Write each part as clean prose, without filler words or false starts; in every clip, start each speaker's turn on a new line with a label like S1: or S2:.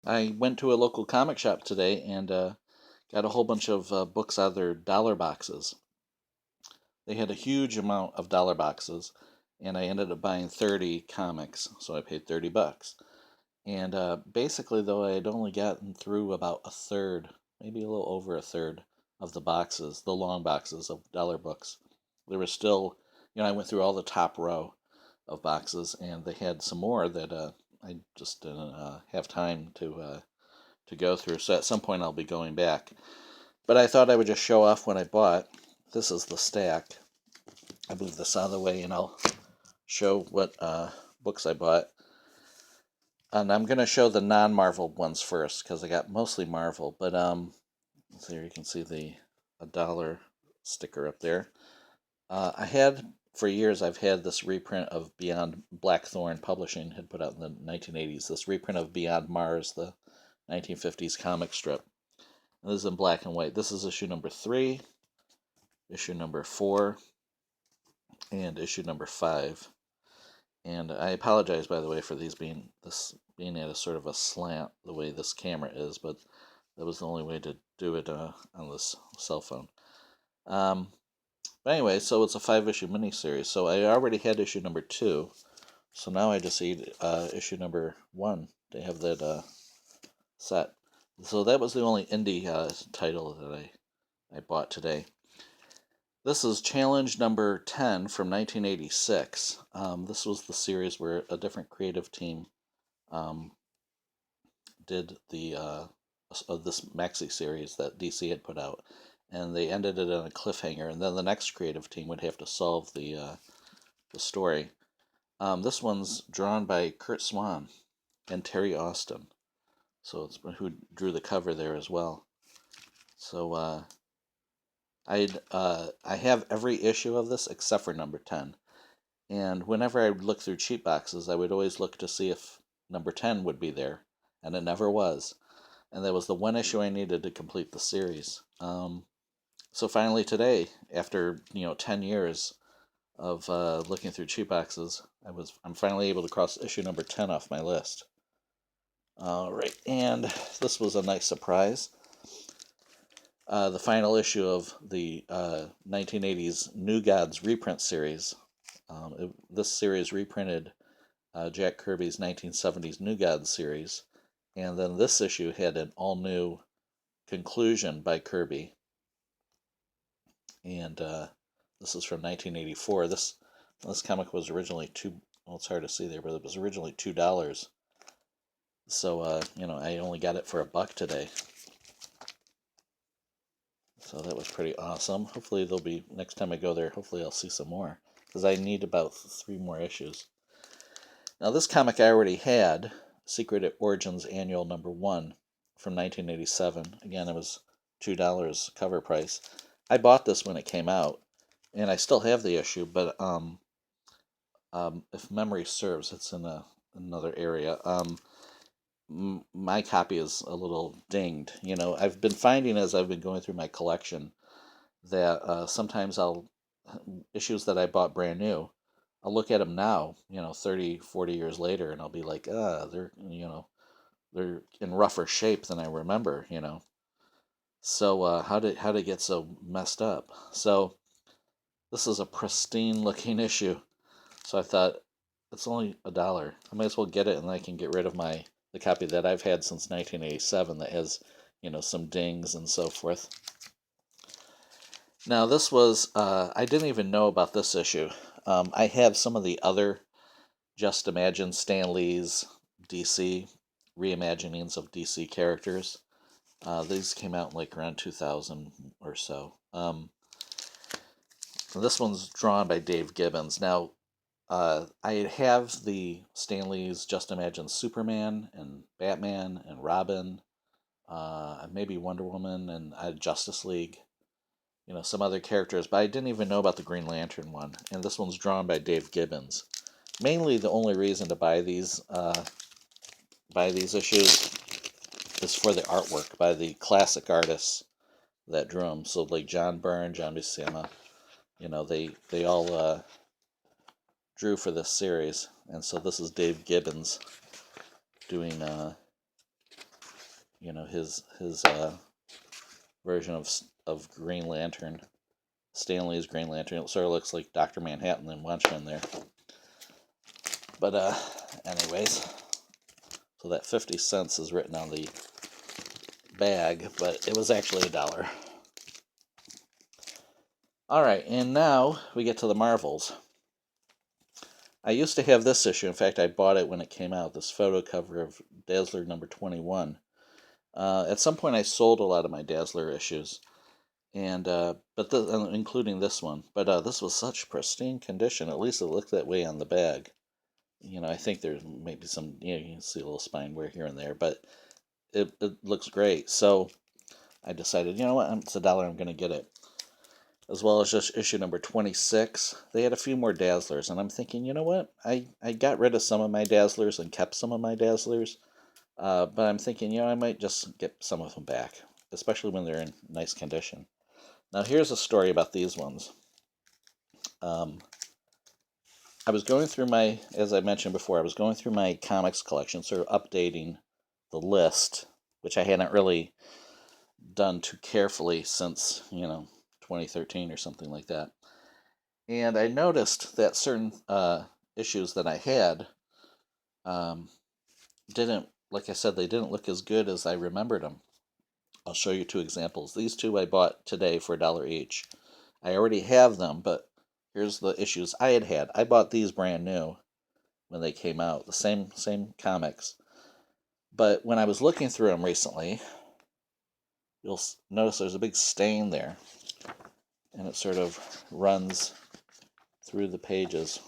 S1: I went to a local comic shop today and got a whole bunch of books out of their dollar boxes. They had a huge amount of dollar boxes, and I ended up buying 30 comics, so I paid $30. And basically, though, I had only gotten through about a third, maybe a little over a third of the boxes, the long boxes of dollar books. There was still, I went through all the top row of boxes, and they had some more that I just didn't have time to go through. So at some point I'll be going back. But I thought I would just show off what I bought. This is the stack. I move this out of the way and I'll show what books I bought. And I'm going to show the non-Marvel ones first because I got mostly Marvel. But there you can see the a dollar sticker up there. For years, I've had this reprint of Beyond Blackthorn Publishing had put out in the 1980s. This reprint of Beyond Mars, the 1950s comic strip. And this is in black and white. This is issue number 3, issue number 4, and issue number 5. And I apologize, by the way, for these being at a sort of a slant the way this camera is, but that was the only way to do it on this cell phone. But anyway, so it's a 5-issue miniseries. So I already had issue number 2, so now I just need issue number 1 to have that set. So that was the only indie title that I bought today. This is challenge number 10 from 1986. This was the series where a different creative team did this maxi series that DC had put out, and they ended it on a cliffhanger. And then the next creative team would have to solve the story. This one's drawn by Curt Swan and Terry Austin, so it's who drew the cover there as well. So I have every issue of this except for number 10. And whenever I would look through cheap boxes, I would always look to see if number 10 would be there, and it never was. And that was the one issue I needed to complete the series. So finally today, after 10 years of looking through cheap boxes, I'm finally able to cross issue number 10 off my list. All right, and this was a nice surprise. The final issue of the 1980s New Gods reprint series. This series reprinted Jack Kirby's 1970s New Gods series, and then this issue had an all-new conclusion by Kirby. And this is from 1984. This comic was originally it's hard to see there, but it was originally $2. So I only got it for $1 today. So that was pretty awesome. Hopefully there'll be, next time I go there, hopefully I'll see some more, because I need about 3 more issues. Now this comic I already had, Secret Origins Annual number 1 from 1987. Again, it was $2 cover price. I bought this when it came out, and I still have the issue, but if memory serves, it's in another area. My copy is a little dinged. I've been finding as I've been going through my collection that sometimes issues that I bought brand new, I'll look at them now, 30, 40 years later, and I'll be like, they're in rougher shape than I remember, So how did it get so messed up? So this is a pristine looking issue. So I thought, it's only $1. I might as well get it, and I can get rid of the copy that I've had since 1987 that has, some dings and so forth. Now this was, I didn't even know about this issue. I have some of the other Just Imagine Stan Lee's DC reimaginings of DC characters. These came out in like around 2000 or so. This one's drawn by Dave Gibbons. Now, I have the Stan Lee's Just Imagine Superman and Batman and Robin, maybe Wonder Woman and Justice League, some other characters, but I didn't even know about the Green Lantern one. And this one's drawn by Dave Gibbons. Mainly, the only reason to buy these issues is for the artwork by the classic artists that drew them. So like John Byrne, John Buscema, they all drew for this series, and so this is Dave Gibbons doing his version of Green Lantern, Stanley's Green Lantern. It sort of looks like Dr. Manhattan and Watchmen there. But anyways, so that 50 cents is written on the bag, but it was actually $1. All right, and now we get to the Marvels. I used to have this issue. In fact, I bought it when it came out, this photo cover of Dazzler number 21. At some point, I sold a lot of my Dazzler issues, and including this one. But this was such pristine condition. At least it looked that way on the bag. I think there's maybe some, you can see a little spine wear here and there, but it looks great. So I decided, you know what, it's $1, I'm going to get it. As well as just issue number 26. They had a few more Dazzlers, and I'm thinking, you know what, I got rid of some of my Dazzlers and kept some of my Dazzlers, but I'm thinking, I might just get some of them back, especially when they're in nice condition. Now here's a story about these ones. I was going through as I mentioned before, I was going through my comics collection, sort of updating the list, which I hadn't really done too carefully since, 2013 or something like that. And I noticed that certain issues that I had didn't, like I said, they didn't look as good as I remembered them. I'll show you 2 examples. These 2 I bought today for $1 each. I already have them, but here's the issues I had. I bought these brand new when they came out, the same comics. But when I was looking through them recently, you'll notice there's a big stain there, and it sort of runs through the pages.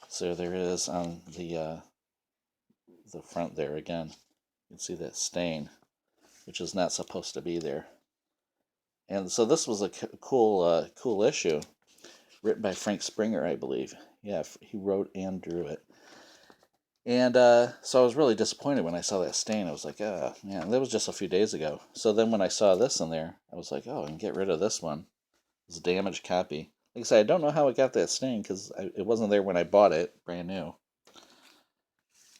S1: So there is on the front there again. You can see that stain, which is not supposed to be there. And so this was a cool issue, written by Frank Springer, I believe. Yeah, he wrote and drew it. And so I was really disappointed when I saw that stain. I was like, oh, man, that was just a few days ago. So then when I saw this in there, I was like, oh, I can get rid of this one. It's a damaged copy. Like I said, I don't know how it got that stain because it wasn't there when I bought it, brand new.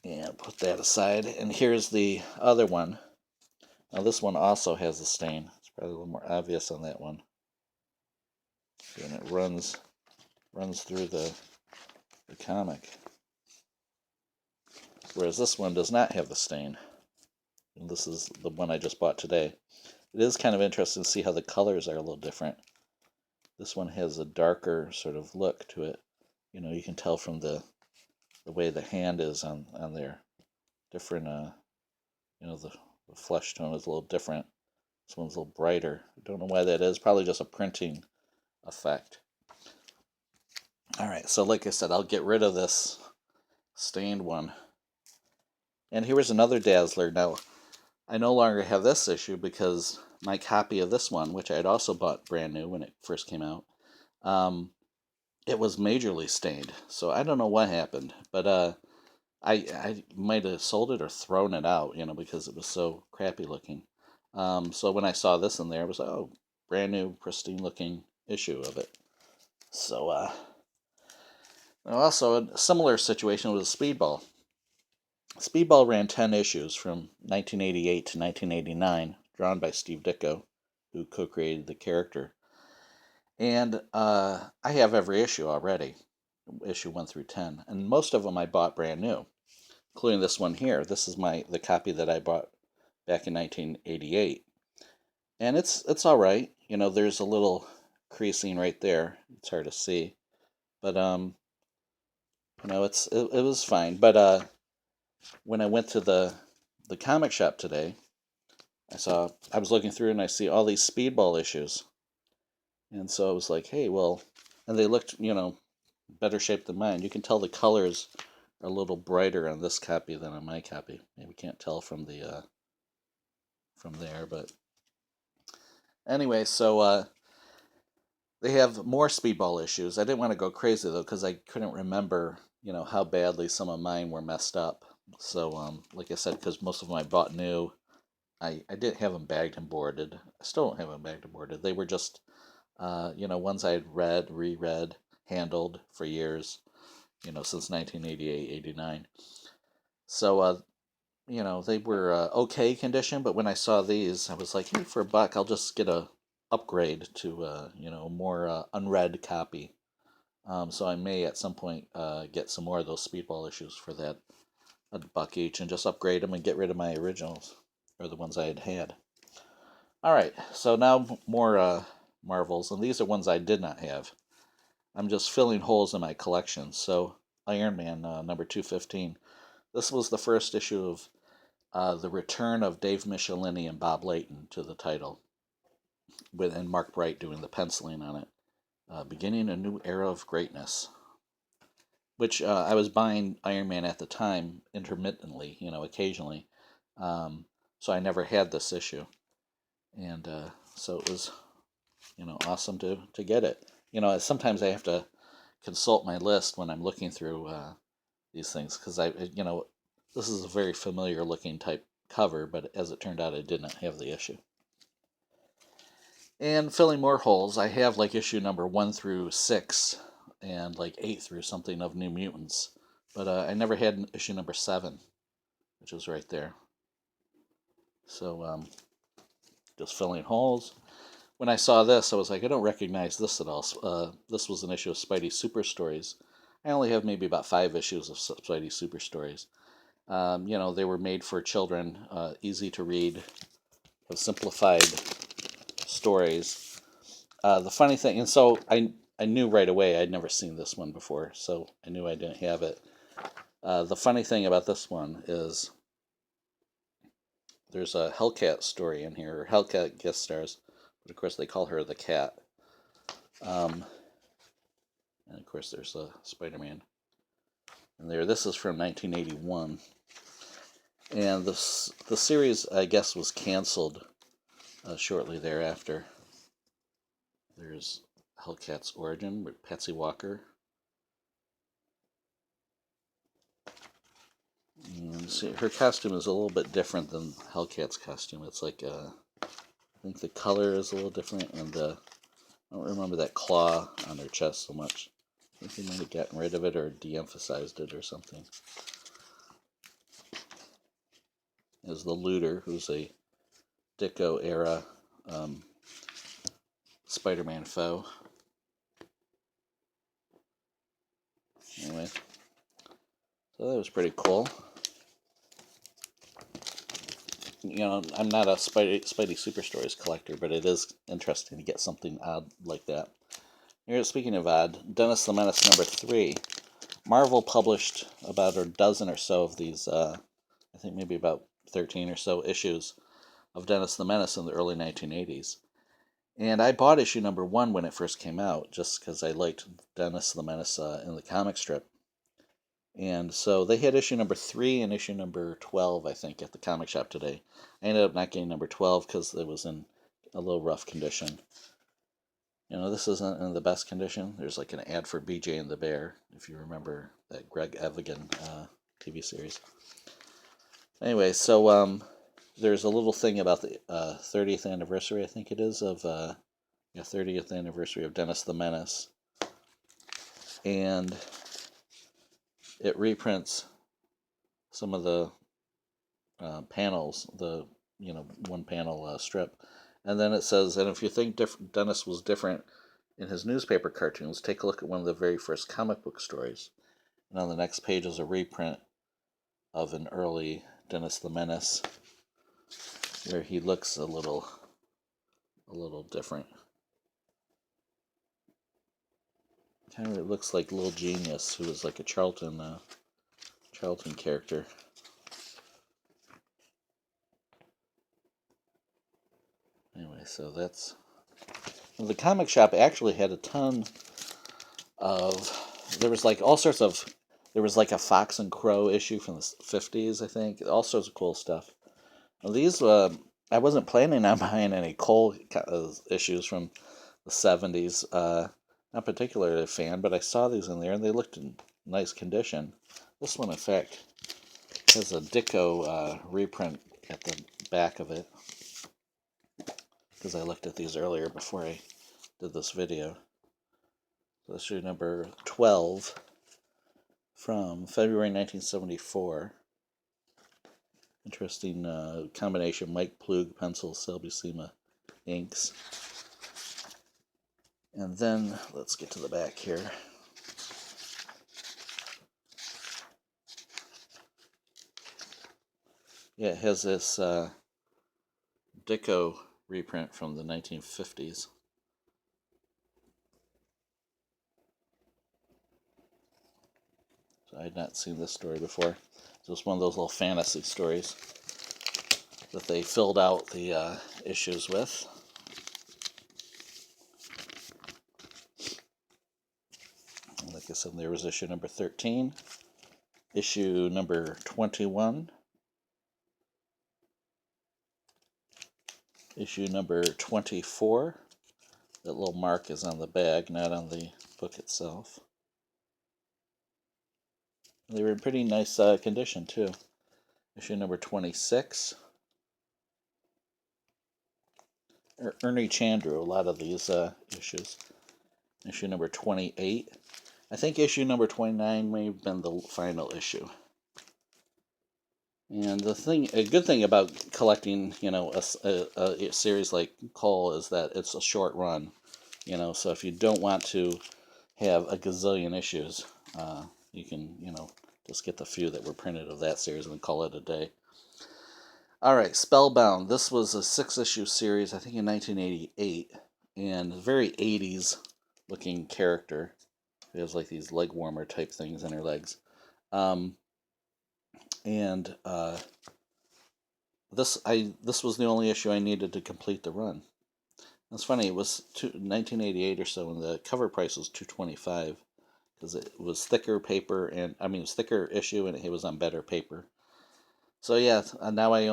S1: And put that aside. And here's the other one. Now this one also has a stain. It's probably a little more obvious on that one. And it runs through the comic. Whereas this one does not have the stain. And this is the one I just bought today. It is kind of interesting to see how the colors are a little different. This one has a darker sort of look to it. You can tell from the way the hand is on there. Different, the flesh tone is a little different. This one's a little brighter. I don't know why that is. Probably just a printing effect. All right, so like I said, I'll get rid of this stained one. And here's another Dazzler. Now, I no longer have this issue because my copy of this one, which I had also bought brand new when it first came out, it was majorly stained. So I don't know what happened, but I might have sold it or thrown it out, because it was so crappy looking. So when I saw this in there, it was like, oh, brand new, pristine looking issue of it. So, also a similar situation with Speedball. Speedball ran 10 issues from 1988 to 1989, drawn by Steve Ditko, who co-created the character. And I have every issue already, issue 1 through 10, and most of them I bought brand new, including this one here. This is the copy that I bought back in 1988, and it's all right. There's a little creasing right there. It's hard to see, but it was fine. But when I went to the comic shop today, I was looking through and I see all these Speedball issues. And so I was like, hey, well, and they looked, better shape than mine. You can tell the colors are a little brighter on this copy than on my copy. Maybe can't tell from the from there, but anyway, so they have more Speedball issues. I didn't want to go crazy though because I couldn't remember, how badly some of mine were messed up. So, like I said, because most of them I bought new, I didn't have them bagged and boarded. I still don't have them bagged and boarded. They were just, ones I had read, reread, handled for years, since 1988, 89. So you know, they were okay condition, but when I saw these, I was like, hey, for $1, I'll just get a upgrade to you know, more unread copy. So I may at some point get some more of those Speedball issues for that $1 each and just upgrade them and get rid of my originals, or the ones I had had. All right, so now more Marvels, and these are ones I did not have. I'm just filling holes in my collection. So Iron Man number 215. This was the first issue of the return of Dave Michelini and Bob Layton to the title, and Mark Bright doing the penciling on it. Beginning a new era of greatness. Which I was buying Iron Man at the time intermittently, you know, occasionally. So I never had this issue. And so it was, you know, awesome to get it. You know, sometimes I have to consult my list when I'm looking through these things because you know, this is a very familiar looking type cover, but as it turned out, I did not have the issue. And filling more holes, I have like issue number 1 through 6 and like 8 through something of New Mutants, but I never had issue number 7, which is right there. So just filling holes. When I saw this, I was like, I don't recognize this at all. This was an issue of Spidey Super Stories. I only have maybe about 5 issues of Spidey Super Stories. You know, they were made for children, easy to read, simplified stories. The funny thing, and so I knew right away I'd never seen this one before, so I knew I didn't have it. The funny thing about this one is there's a Hellcat story in here, or Hellcat guest stars, but of course they call her the Cat. And of course there's a Spider-Man. And this is from 1981. And the series, I guess, was canceled shortly thereafter. There's Hellcat's origin with Patsy Walker. And see, her costume is a little bit different than Hellcat's costume. It's like, I think the color is a little different, and I don't remember that claw on her chest so much. I think they might have gotten rid of it or de-emphasized it or something. There's the Looter, who's a Ditko era Spider-Man foe. Anyway, so that was pretty cool. You know, I'm not a Spidey Super Stories collector, but it is interesting to get something odd like that. Here, speaking of odd, Dennis the Menace number 3. Marvel published about a dozen or so of these, I think maybe about 13 or so issues of Dennis the Menace in the early 1980s. And I bought issue number 1 when it first came out, just because I liked Dennis the Menace in the comic strip. And so they had issue number 3 and issue number 12, I think, at the comic shop today. I ended up not getting number 12 because it was in a little rough condition. You know, this isn't in the best condition. There's like an ad for BJ and the Bear, if you remember that Greg Evigan TV series. Anyway, so there's a little thing about the 30th anniversary, I think it is, of 30th anniversary of Dennis the Menace. And it reprints some of the panels, the one panel strip, and then it says, and if you think Dennis was different in his newspaper cartoons, take a look at one of the very first comic book stories. And on the next page is a reprint of an early Dennis the Menace, where he looks a little different. Kind of, it looks like Little Genius, who was like a Charlton character. Anyway, so that's... The comic shop actually had a ton of... There was like all sorts of... There was like a Fox and Crow issue from the 50s, I think. All sorts of cool stuff. Well, these, I wasn't planning on buying any Cole issues from the 70s. Not particularly a fan, but I saw these in there and they looked in nice condition. This one, in fact, has a Ditko reprint at the back of it, because I looked at these earlier before I did this video. So issue number 12 from February 1974. Interesting combination. Mike Plug pencils, Selby Sema inks. And then, let's get to the back here. Yeah, it has this Dicko reprint from the 1950s. So I had not seen this story before. It's just one of those little fantasy stories that they filled out the issues with. Like I said, there was issue number 13, issue number 21, issue number 24. That little mark is on the bag, not on the book itself. They were in pretty nice condition, too. Issue number 26. Ernie Chan drew a lot of these issues. Issue number 28. I think issue number 29 may have been the final issue. And a good thing about collecting, a series like Cole is that it's a short run. So if you don't want to have a gazillion issues, you can, just get the few that were printed of that series and call it a day. All right, Spellbound. This was a 6-issue series, I think in 1988, and very 80s looking character. It has like these leg warmer type things in her legs. This was the only issue I needed to complete the run. It's funny, it was 1988 or so, and the cover price was $2.25 because it was thicker paper, it was thicker issue, and it was on better paper. So yeah, now I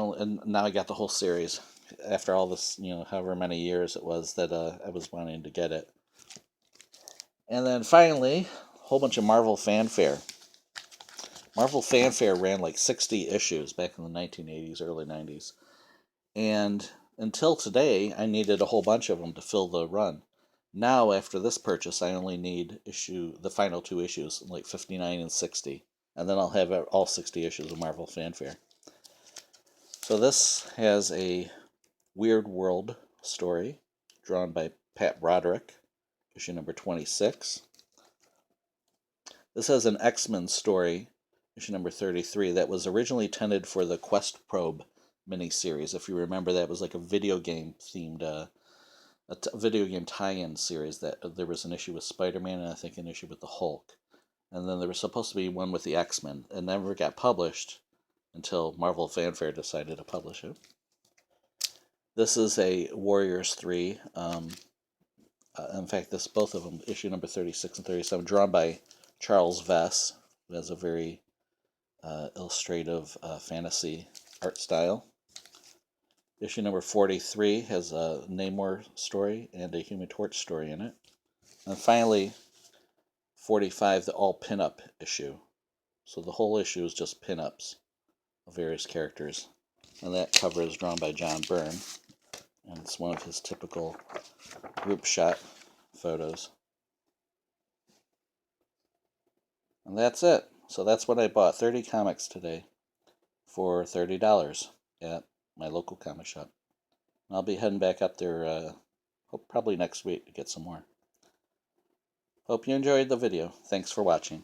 S1: got the whole series after all this, however many years it was that I was wanting to get it. And then finally, a whole bunch of Marvel Fanfare. Marvel Fanfare ran like 60 issues back in the 1980s, early 90s. And until today, I needed a whole bunch of them to fill the run. Now, after this purchase, I only need the final 2 issues, like 59 and 60. And then I'll have all 60 issues of Marvel Fanfare. So this has a Weird World story drawn by Pat Broderick, issue number 26. This has an X-Men story, issue number 33, that was originally intended for the Quest Probe miniseries. If you remember, that was like a video game themed, video game tie-in series. That there was an issue with Spider-Man and I think an issue with the Hulk, and then there was supposed to be one with the X-Men. It never got published until Marvel Fanfare decided to publish it. This is a Warriors 3. In fact, both of them, issue number 36 and 37, drawn by Charles Vess, who has a very illustrative fantasy art style. Issue number 43 has a Namor story and a Human Torch story in it. And finally, 45, the all pinup issue. So the whole issue is just pinups of various characters. And that cover is drawn by John Byrne. And it's one of his typical group shot photos. And that's it. So that's what I bought. 30 comics today for $30 at my local comic shop. I'll be heading back up there probably next week to get some more. Hope you enjoyed the video. Thanks for watching.